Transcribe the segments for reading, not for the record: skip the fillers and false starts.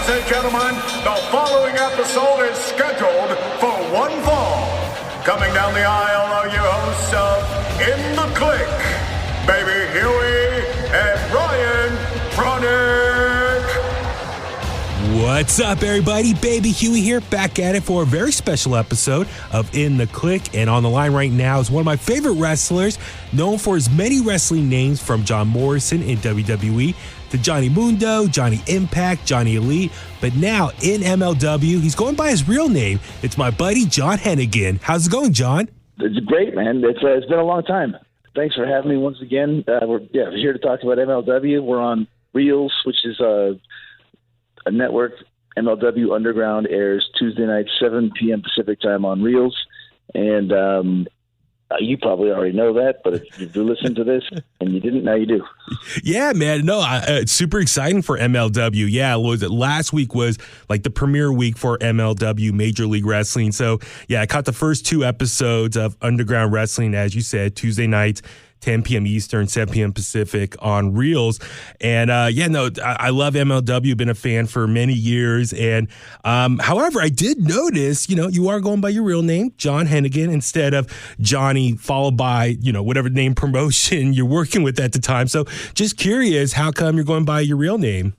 Ladies and gentlemen, the following episode is scheduled for one fall. Coming down the aisle are your hosts of In The Kliq, Baby Huey and Ryan Tronic. What's up, everybody? Baby Huey here, back at it for a very special episode of In The Kliq. And on the line right now is one of my favorite wrestlers, known for his many wrestling names, from John Morrison in WWE to Johnny Mundo, Johnny Impact, Johnny Elite. But now in MLW, he's going by his real name. It's my buddy, John Hennigan. How's it going, John? It's great, man. It's been a long time. Thanks for having me once again. We're here to talk about MLW. We're on REELZ, which is a network. MLW Underground airs Tuesday night, 7 p.m. Pacific time on REELZ. And you probably already know that, but if you do listen to this and you didn't, now you do. Yeah, man. No, it's super exciting for MLW. Yeah, last week was like the premiere week for MLW Major League Wrestling. So, yeah, I caught the first 2 episodes of Underground Wrestling, as you said, Tuesday nights, 10 p.m. Eastern, 7 p.m. Pacific on REELZ. And I love MLW, been a fan for many years. And however, I did notice, you are going by your real name, John Hennigan, instead of Johnny, followed by, whatever name promotion you're working with at the time. So just curious, how come you're going by your real name?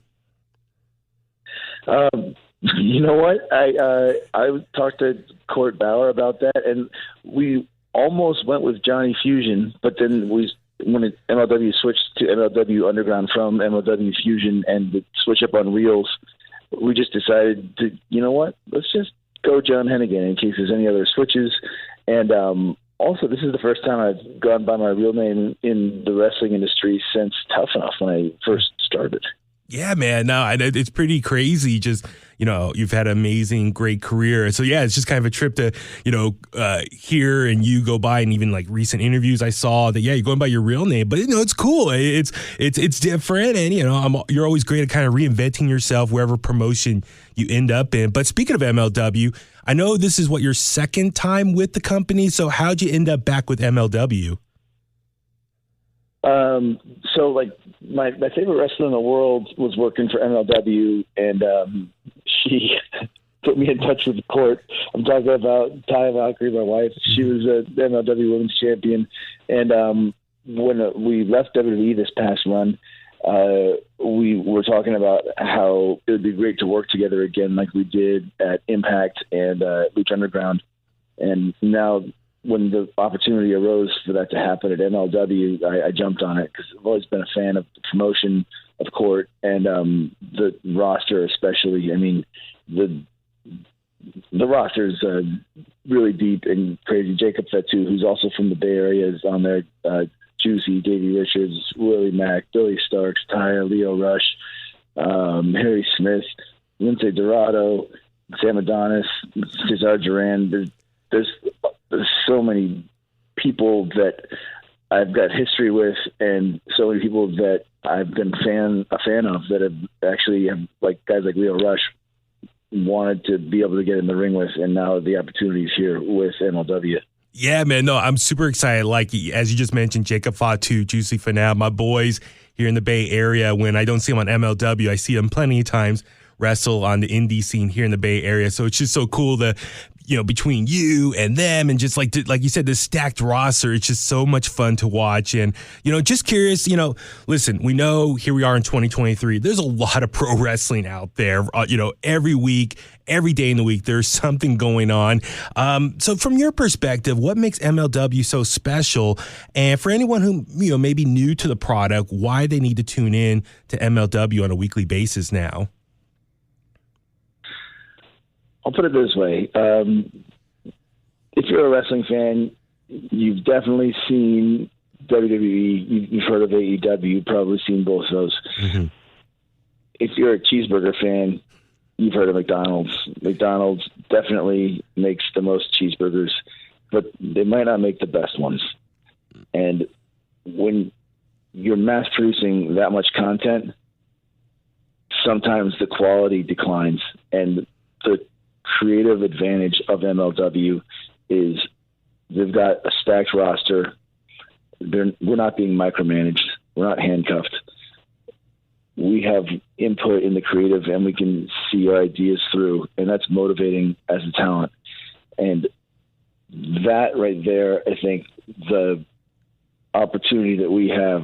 You know what? I talked to Court Bauer about that, and we almost went with Johnny Fusion, but then when MLW switched to MLW Underground from MLW Fusion and the switch up on REELZ, we just decided to, you know what, let's just go John Hennigan in case there's any other switches. And also, this is the first time I've gone by my real name in the wrestling industry since Tough Enough when I first started. Yeah, man. No, it's pretty crazy. Just, you've had an amazing, great career. So, yeah, it's just kind of a trip to, hear and you go by, and even like recent interviews I saw that, yeah, you're going by your real name. But, it's cool. It's different. And, you're always great at kind of reinventing yourself wherever promotion you end up in. But speaking of MLW, I know this is your second time with the company. So how'd you end up back with MLW? So like my favorite wrestler in the world was working for MLW, and she put me in touch with the Court. I'm talking about Ty Valkyrie, my wife. She was a MLW Women's Champion, and when we left WWE this past run, we were talking about how it would be great to work together again, like we did at Impact and Lucha Underground, and now, when the opportunity arose for that to happen at MLW, I jumped on it because I've always been a fan of the promotion of Court and the roster, especially. I mean, the roster is really deep and crazy. Jacob Fatu, who's also from the Bay Area, is on there. Juicy, Davey Richards, Willie Mack, Billy Starks, Taya, Leo Rush, Harry Smith, Lindsay Dorado, Sam Adonis, Cesar Duran. There's so many people that I've got history with, and so many people that I've been a fan of that have actually, like guys like Leo Rush, wanted to be able to get in the ring with, and now the opportunity is here with MLW. Yeah, man. No, I'm super excited. Like, as you just mentioned, Jacob Fatu, Juicy Finau, my boys here in the Bay Area. When I don't see them on MLW, I see them plenty of times wrestle on the indie scene here in the Bay Area. So it's just so cool to, between you and them, and just like you said, this stacked roster, it's just so much fun to watch. And, just curious, listen, we know here we are in 2023, there's a lot of pro wrestling out there, every week, every day in the week, there's something going on. So from your perspective, what makes MLW so special? And for anyone who, may be new to the product, why they need to tune in to MLW on a weekly basis now? I'll put it this way. If you're a wrestling fan, you've definitely seen WWE. You've heard of AEW. You've probably seen both of those. Mm-hmm. If you're a cheeseburger fan, you've heard of McDonald's. McDonald's definitely makes the most cheeseburgers, but they might not make the best ones. And when you're mass producing that much content, sometimes the quality declines. And the creative advantage of MLW is they've got a stacked roster. We're not being micromanaged. We're not handcuffed. we have input in the creative and we can see our ideas through, and that's motivating as a talent. And that right there, I think the opportunity that we have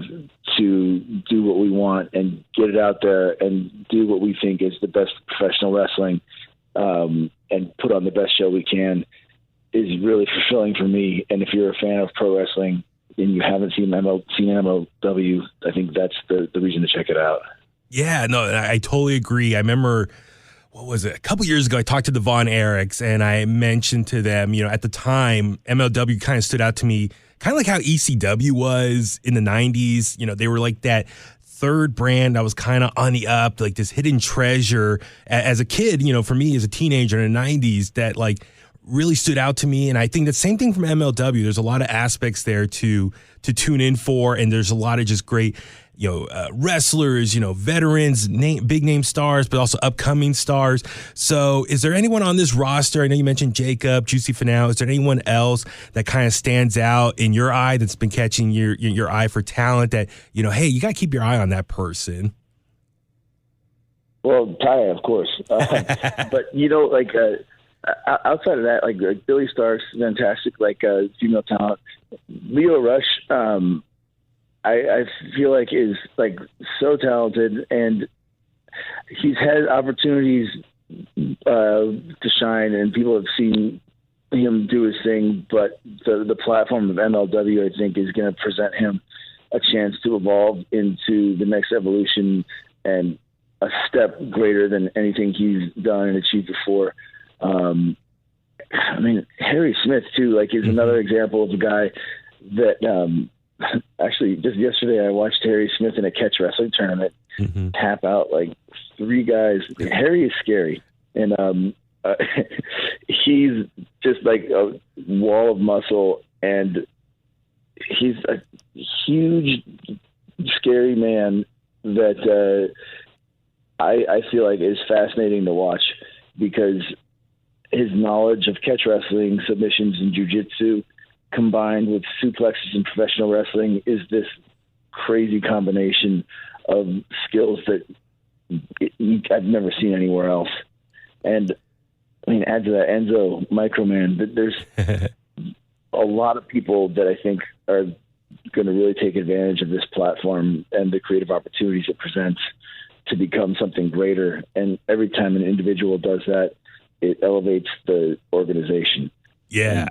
to do what we want and get it out there and do what we think is the best professional wrestling, and put on the best show we can, is really fulfilling for me. And if you're a fan of pro wrestling and you haven't seen MLW, I think that's the reason to check it out. Yeah, no, I totally agree. I remember, what was it? A couple years ago, I talked to the Von Erichs, and I mentioned to them, at the time, MLW kind of stood out to me, kind of like how ECW was in the 90s. They were like that third brand that was kind of on the up, like this hidden treasure. As a kid, for me as a teenager in the 90s, that like really stood out to me. And I think the same thing from MLW. There's a lot of aspects there to tune in for, and there's a lot of just great wrestlers, veterans, big name stars, but also upcoming stars. So is there anyone on this roster? I know you mentioned Jacob, Juicy Finau. Is there anyone else that kind of stands out in your eye that's been catching your eye for talent that, hey, you got to keep your eye on that person? Well, Taya, of course. But, outside of that, like Billy Stark's fantastic, female talent. Leo Rush, I feel like is like so talented, and he's had opportunities to shine, and people have seen him do his thing. But the platform of MLW, I think, is going to present him a chance to evolve into the next evolution and a step greater than anything he's done and achieved before. Harry Smith too, is another example of a guy that. Actually, just yesterday, I watched Harry Smith in a catch wrestling tournament tap out like 3 guys. Harry is scary, and he's just like a wall of muscle, and he's a huge, scary man that I feel like is fascinating to watch, because his knowledge of catch wrestling, submissions, and jiu-jitsu combined with suplexes in professional wrestling is this crazy combination of skills that I've never seen anywhere else. And add to that Enzo Microman, there's a lot of people that I think are going to really take advantage of this platform and the creative opportunities it presents to become something greater. And every time an individual does that, it elevates the organization. Yeah.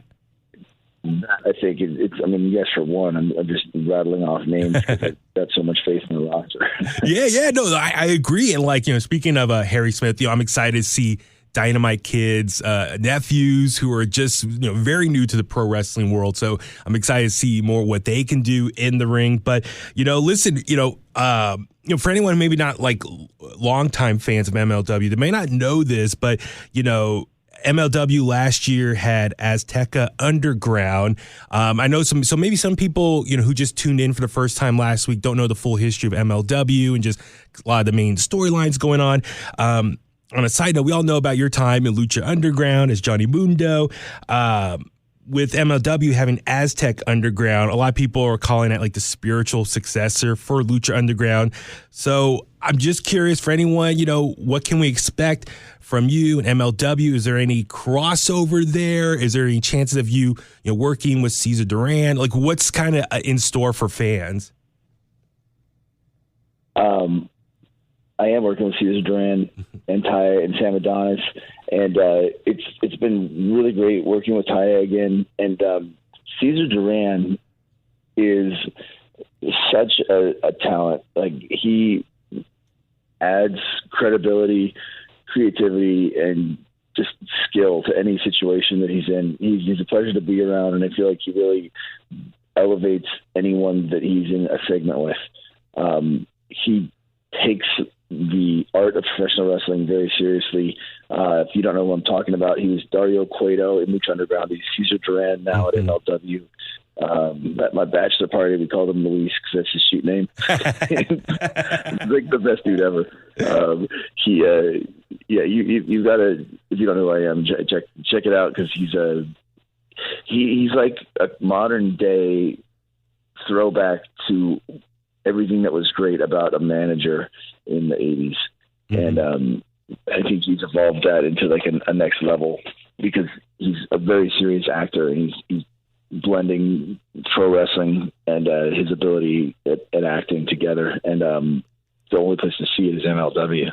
And I think it's. Yes, for one, I'm just rattling off names because I've got so much faith in the roster. Yeah, no, I agree. And speaking of Harry Smith, I'm excited to see Dynamite Kid's nephews who are just very new to the pro wrestling world. So I'm excited to see more what they can do in the ring. But listen, for anyone maybe not like longtime fans of MLW, they may not know this, but MLW last year had Azteca Underground. I know maybe some people, who just tuned in for the first time last week don't know the full history of MLW and just a lot of the main storylines going on. On a side note, we all know about your time in Lucha Underground as Johnny Mundo. With MLW having Aztec Underground, a lot of people are calling it like the spiritual successor for Lucha Underground. So I'm just curious for anyone, what can we expect from you and MLW? Is there any crossover there? Is there any chances of you, working with Cesar Duran? Like, what's kind of in store for fans? I am working with Cesar Duran and Taya and Sam Adonis, and it's been really great working with Taya again. And Cesar Duran is such a talent. Like, he adds credibility, creativity, and just skill to any situation that he's in. He's a pleasure to be around, and I feel like he really elevates anyone that he's in a segment with. He takes the art of professional wrestling very seriously. If you don't know what I'm talking about, he was Dario Cueto in Lucha Underground. He's Cesar Duran now at MLW. At my bachelor party, we called him Luis because that's his shoot name. He's like the best dude ever. You gotta, if you don't know who I am, check it out, because he's like a modern day throwback to everything that was great about a manager in the 80s. Mm-hmm. And I think he's evolved that into like a next level, because he's a very serious actor, and he's blending pro wrestling and his ability at acting together. And the only place to see it is MLW.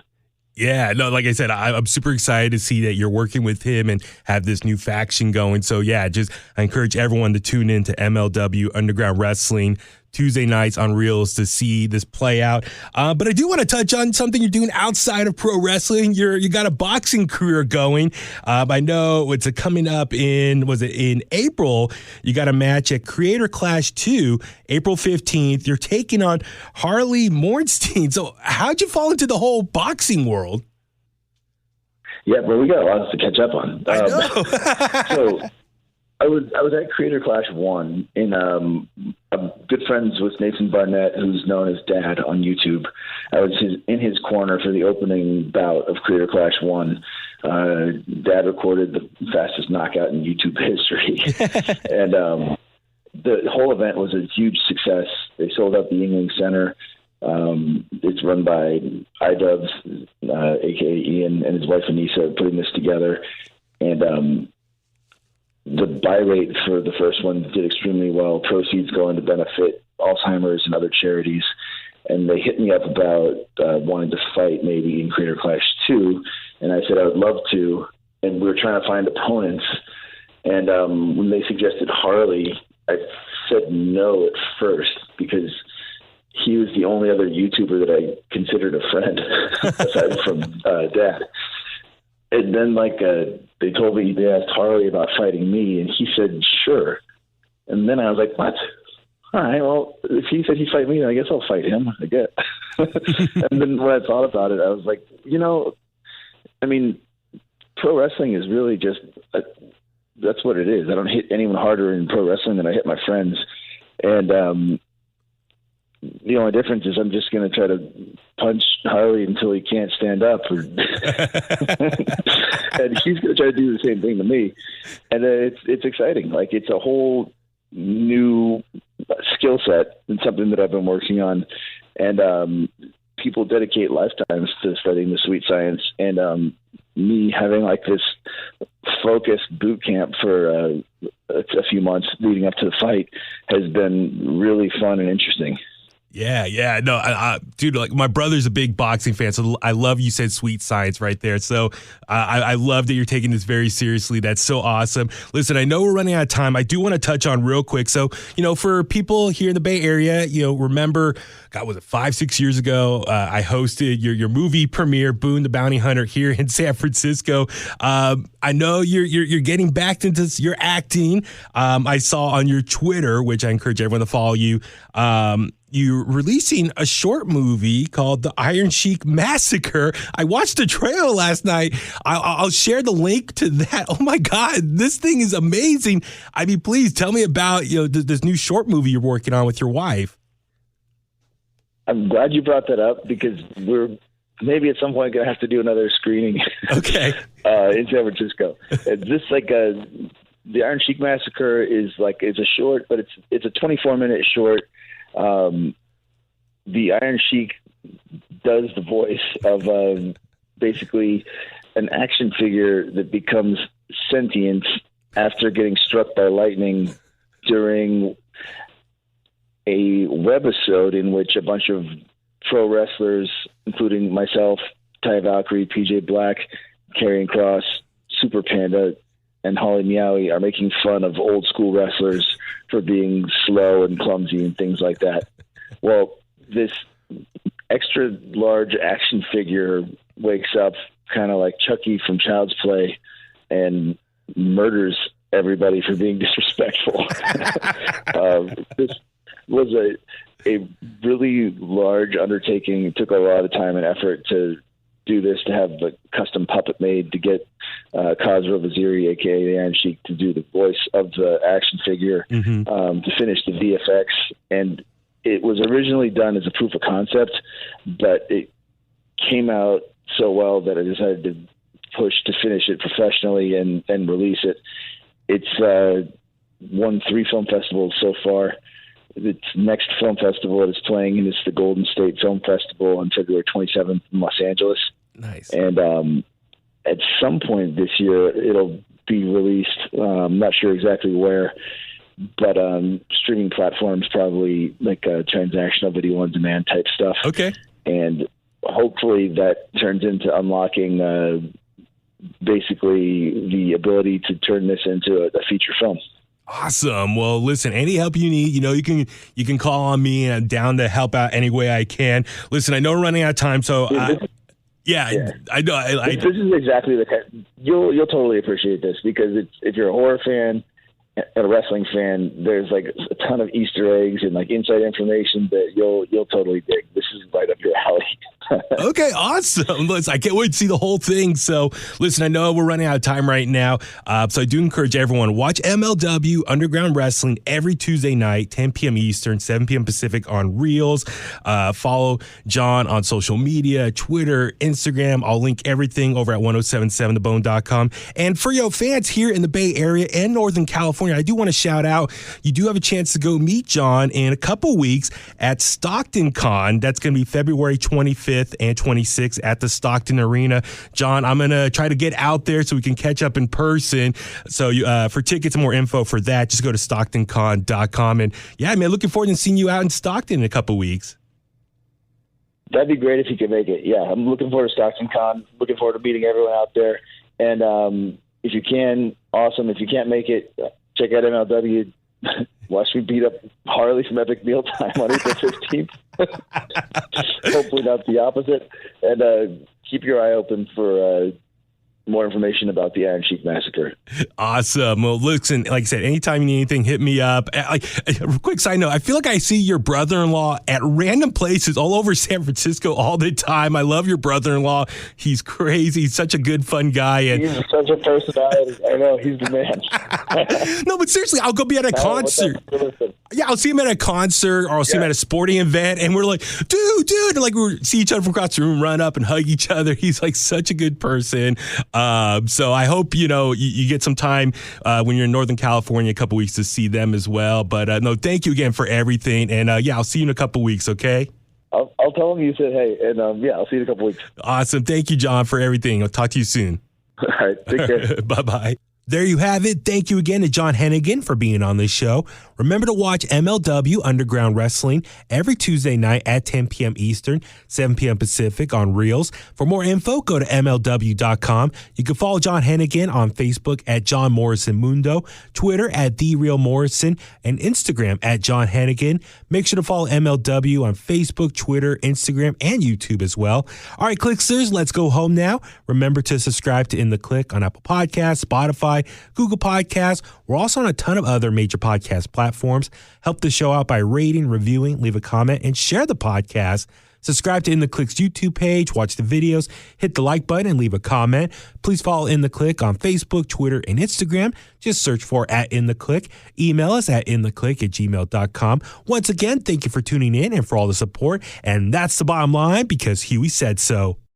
Yeah, no, like I said, I'm super excited to see that you're working with him and have this new faction going. So yeah, I encourage everyone to tune in to MLW Underground Wrestling Tuesday nights on REELZ to see this play out. But I do want to touch on something you're doing outside of pro wrestling. You got a boxing career going. I know it's coming up in April? You got a match at Creator Clash 2, April 15th. You're taking on Harley Morenstein. So how'd you fall into the whole boxing world? Yeah, where we got a lot to catch up on. I know. So I was at Creator Clash 1, and I'm good friends with Nathan Barnett, who's known as Dad on YouTube. I was in his corner for the opening bout of Creator Clash 1. Dad recorded the fastest knockout in YouTube history. And the whole event was a huge success. They sold out the Yingling Center. It's run by iDubbbz, a.k.a. Ian, and his wife Anissa, putting this together. And the buy rate for the first one did extremely well. Proceeds going to benefit Alzheimer's and other charities. And they hit me up about wanting to fight maybe in Creator Clash 2. And I said I would love to. And we were trying to find opponents. And when they suggested Harley, I said no at first, because he was the only other YouTuber that I considered a friend aside from Dad. And then they told me, they asked Harley about fighting me, and he said, sure. And then I was like, what? All right, well, if he said he'd fight me, then I guess I'll fight him, I guess. And then when I thought about it, I was like, pro wrestling is really just, that's what it is. I don't hit anyone harder in pro wrestling than I hit my friends. And the only difference is I'm just going to try to punch Harley until he can't stand up. And he's going to try to do the same thing to me. And it's exciting. Like, it's a whole new skill set and something that I've been working on. And people dedicate lifetimes to studying the sweet science. And me having like this focused boot camp for a few months leading up to the fight has been really fun and interesting. Yeah. No, dude, like, my brother's a big boxing fan, so I love you said sweet science right there. So I love that you're taking this very seriously. That's so awesome. Listen, I know we're running out of time. I do want to touch on real quick. So, for people here in the Bay Area, remember, God, was it 5-6 years ago? I hosted your movie premiere, Boone the Bounty Hunter, here in San Francisco. I know you're getting back into your acting. I saw on your Twitter, which I encourage everyone to follow you. You're releasing a short movie called The Iron Sheik Massacre. I watched the trailer last night. I'll share the link to that. Oh my God, this thing is amazing. I mean, please tell me about this new short movie you're working on with your wife. I'm glad you brought that up, because we're maybe at some point going to have to do another screening. Okay. In San Francisco. It's just like The Iron Sheik Massacre it's a short, but it's a 24-minute short. The Iron Sheik does the voice of basically an action figure that becomes sentient after getting struck by lightning during a webisode in which a bunch of pro wrestlers, including myself, Ty Valkyrie, PJ Black, Karrion Kross, Super Panda, and Holly Meowie, are making fun of old school wrestlers for being slow and clumsy and things like that. Well, this extra large action figure wakes up kind of like Chucky from Child's Play and murders everybody for being disrespectful. This was a really large undertaking. It took a lot of time and effort to do this, to have the custom puppet made, to get Khosrow Vaziri, aka the Iron Sheik, to do the voice of the action figure, to finish the VFX. And it was originally done as a proof of concept, but it came out so well that I decided to push to finish it professionally and release it. It's won 3 film festivals so far. its next film festival that it's playing, and it's the Golden State Film Festival on February 27th in Los Angeles. Nice. And at some point this year, it'll be released. I'm not sure exactly where, but streaming platforms, probably like transactional video on demand type stuff. Okay. And hopefully that turns into unlocking basically the ability to turn this into a feature film. Awesome. Well, listen, any help you need, you can call on me, and I'm down to help out any way I can. Listen, I know we're running out of time, so yeah. I know. This is exactly the kind. You'll totally appreciate this, because if you're a horror fan and a wrestling fan, there's like a ton of Easter eggs and like inside information that you'll totally dig. This is right up your alley. Okay, awesome. Listen, I can't wait to see the whole thing. So, listen, I know we're running out of time right now. So I do encourage everyone to watch MLW Underground Wrestling every Tuesday night, 10 p.m. Eastern, 7 p.m. Pacific on REELZ. Follow John on social media, Twitter, Instagram. I'll link everything over at 1077thebone.com. And for your fans here in the Bay Area and Northern California, I do want to shout out, you do have a chance to go meet John in a couple weeks at StocktonCon. That's going to be February 25th. And 26th at the Stockton Arena. John, I'm going to try to get out there so we can catch up in person. So for tickets and more info for that, just go to StocktonCon.com. And yeah, man, looking forward to seeing you out in Stockton in a couple weeks. That'd be great if you could make it. Yeah, I'm looking forward to StocktonCon. Looking forward to meeting everyone out there. And if you can, awesome. If you can't make it, check out MLW. Watch me beat up Harley from Epic Mealtime on April 15th. Hopefully not the opposite. And keep your eye open for more information about the Iron Sheik Massacre. Awesome. Well, listen, like I said, anytime you need anything, hit me up. A quick side note, I feel like I see your brother-in-law at random places all over San Francisco all the time. I love your brother-in-law. He's crazy. He's such a good, fun guy. And he's such a personality. I know. He's the man. No, but seriously, I'll go be at a concert. Yeah, I'll see him at a concert, or I'll see him at a sporting event, and we're like, dude, and like we see each other from across the room, run up and hug each other. He's like such a good person. So I hope, you get some time when you're in Northern California, a couple weeks to see them as well. But no, thank you again for everything. And I'll see you in a couple weeks, okay? I'll tell him you said hey, and I'll see you in a couple weeks. Awesome. Thank you, John, for everything. I'll talk to you soon. All right. Take care. Bye-bye. There you have it. Thank you again to John Hennigan for being on this show. Remember to watch MLW Underground Wrestling every Tuesday night at 10 p.m. Eastern, 7 p.m. Pacific on REELZ. For more info, go to MLW.com. You can follow John Hennigan on Facebook at John Morrison Mundo, Twitter at TheRealMorrison, and Instagram at John Hennigan. Make sure to follow MLW on Facebook, Twitter, Instagram, and YouTube as well. All right, Kliqsters, let's go home now. Remember to subscribe to In The Kliq on Apple Podcasts, Spotify, Google Podcasts. We're also on a ton of other major podcast platforms. Help the show out by rating, reviewing, leave a comment, and share the podcast. Subscribe to In The Kliq's YouTube page, watch the videos, hit the like button, and leave a comment. Please follow In The Kliq on Facebook, Twitter, and Instagram. Just search for @InTheKliq. Email us at inthekliq@gmail.com. Once again, thank you for tuning in and for all the support. And that's the bottom line, because Huey said so.